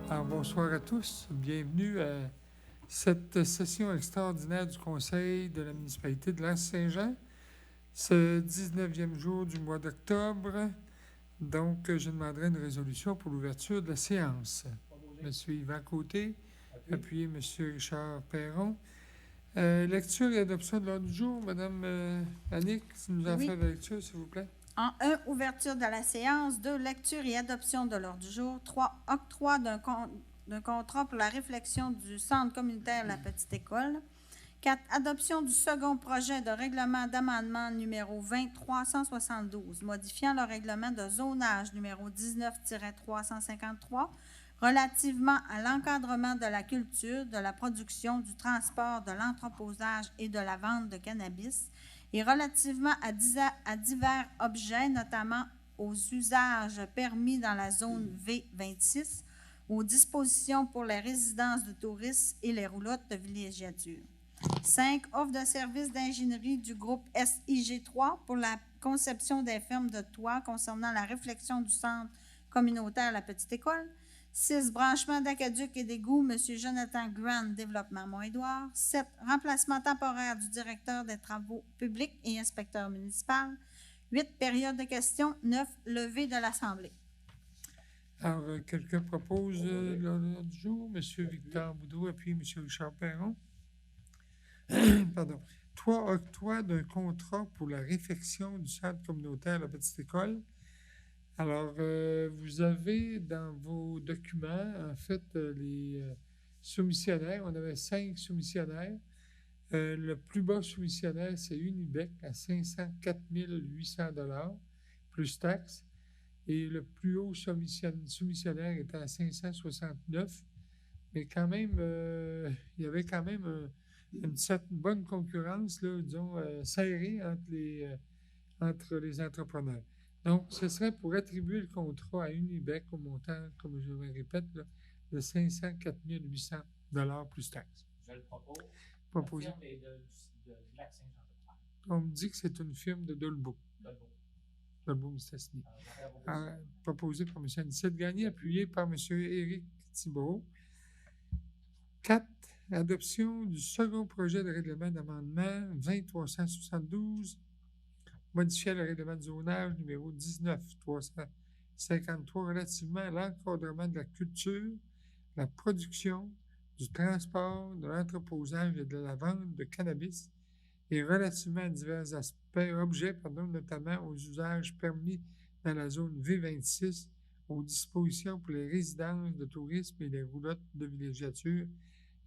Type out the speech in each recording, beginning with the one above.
Alors, bonsoir à tous. Bienvenue à cette session extraordinaire du Conseil de la municipalité de l'Anse-Saint-Jean, ce 19e jour du mois d'octobre. Donc, je demanderai une résolution pour l'ouverture de la séance. Monsieur Yvan Côté, appuyé Monsieur Richard Perron. Lecture et adoption de l'ordre du jour. Madame Annick, si nous en Oui. faites la lecture, s'il vous plaît. En 1, ouverture de la séance. 2, lecture et adoption de l'ordre du jour. 3, octroi d'un contrat pour la réflexion du centre communautaire La Petite École. 4, adoption du second projet de règlement d'amendement numéro 2372, modifiant le règlement de zonage numéro 19-353 relativement à l'encadrement de la culture, de la production, du transport, de l'entreposage et de la vente de cannabis, et relativement à divers objets, notamment aux usages permis dans la zone V26, aux dispositions pour les résidences de touristes et les roulottes de villégiature. 5. Offre de services d'ingénierie du groupe SIG3 pour la conception des fermes de toit concernant la réflexion du centre communautaire La Petite École. 6. Branchement d'aqueduc et d'égouts, M. Jonathan Grant, Développement Mont-Édouard. 7. Remplacement temporaire du directeur des travaux publics et inspecteur municipal. 8. Période de questions. 9. Levée de l'Assemblée. Alors, quelqu'un propose l'ordre du jour? M. Victor Boudreau, appuyé M. Richard Perron. Pardon. 3. Octroi d'un contrat pour la réfection du centre communautaire La Petite École. Alors, vous avez dans vos documents, en fait, les soumissionnaires. On avait 5 soumissionnaires. Le plus bas soumissionnaire, c'est Unibec à 504 800 $ plus taxes. Et le plus haut soumissionnaire était à 569. Mais quand même, il y avait quand même une certaine bonne concurrence, là, disons, serrée entre les entrepreneurs. Donc, ce serait pour attribuer le contrat à Unibec au montant, comme je le répète, là, de 504 800 $ plus taxes. Je le propose. Proposé. La firme est de Lac-Saint-Jean-de-Pierre. On me dit que c'est une firme de Dolbeau. Dolbeau-Mistassini. Proposé par M. Anicette Gagné, appuyé par M. Éric Thibault. 4. Adoption du second projet de règlement d'amendement 2372, modifiant le règlement de zonage numéro 19-353 relativement à l'encadrement de la culture, la production, du transport, de l'entreposage et de la vente de cannabis et relativement à divers objets, notamment aux usages permis dans la zone V26, aux dispositions pour les résidences de tourisme et les roulottes de villégiature,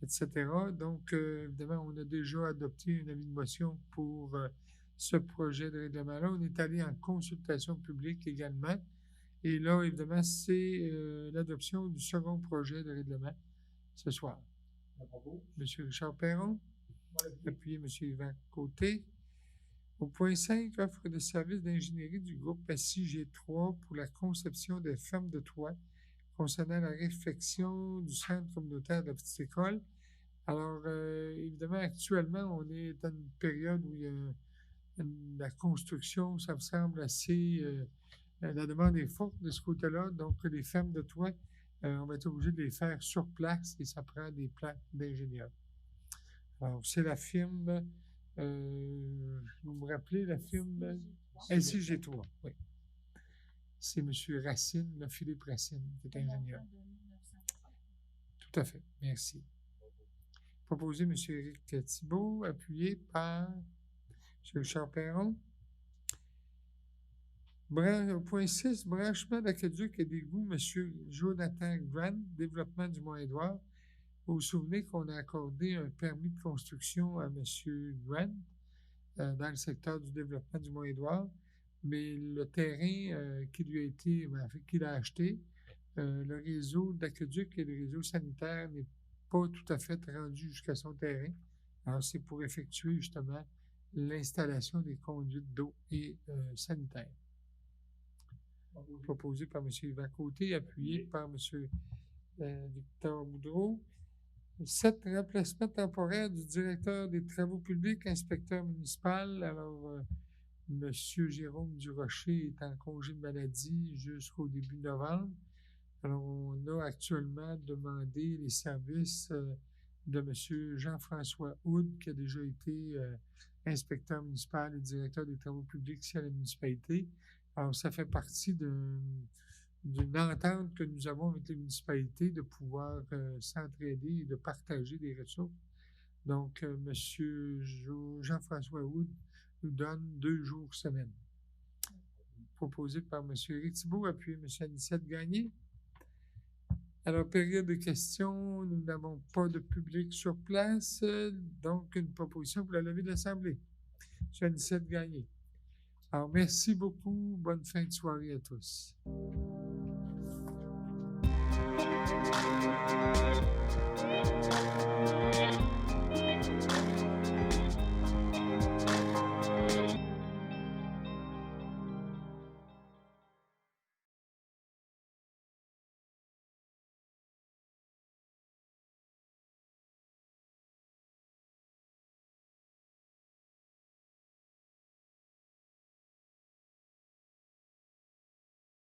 etc. Donc, évidemment, on a déjà adopté un avis de motion pour ce projet de règlement-là. On est allé en consultation publique également. Et là, évidemment, c'est l'adoption du second projet de règlement ce soir. M. Richard Perron, appuyé M. Yvan Côté. Au point 5, offre de services d'ingénierie du groupe SIG3 pour la conception des fermes de toit concernant la réfection du centre communautaire de la Petite École. Alors, évidemment, actuellement, on est dans une période où il y a la construction, ça me semble assez... la demande est forte de ce côté-là. Donc, les fermes de toit, on va être obligé de les faire sur place et ça prend des plans d'ingénieurs. Alors, c'est la firme... vous me rappelez la firme SIG3, oui. C'est M. Racine, là, Philippe Racine, qui est ingénieur. Tout à fait, merci. Proposé M. Éric Thibault, appuyé par M. Richard Perron. Au point 6, branchement d'aqueduc et d'égouts, M. Jonathan Grant, Développement du Mont-Édouard. Vous vous souvenez qu'on a accordé un permis de construction à M. Grant dans le secteur du développement du Mont-Édouard, mais le terrain qu'il a acheté, le réseau d'aqueduc et le réseau sanitaire n'est pas tout à fait rendu jusqu'à son terrain. Alors, c'est pour effectuer justement l'installation des conduites d'eau et sanitaires. Proposé par M. Yvan Côté, appuyé par M. Victor Boudreau. 7, remplacement temporaire du directeur des travaux publics, inspecteur municipal. Alors, M. Jérôme Durocher est en congé de maladie jusqu'au début novembre. Alors, on a actuellement demandé les services de M. Jean-François Houd, qui a déjà été inspecteur municipal et directeur des travaux publics ici à la municipalité. Alors, ça fait partie d'une entente que nous avons avec les municipalités de pouvoir s'entraider et de partager des ressources. Donc, M. Jean-François Houd nous donne 2 jours semaine. Proposé par M. Éric Thibault, appuyé M. Anicette Gagné. Alors, période de questions, nous n'avons pas de public sur place, donc une proposition pour la levée de l'Assemblée. M. Anicette Gagné. Alors, merci beaucoup. Bonne fin de soirée à tous.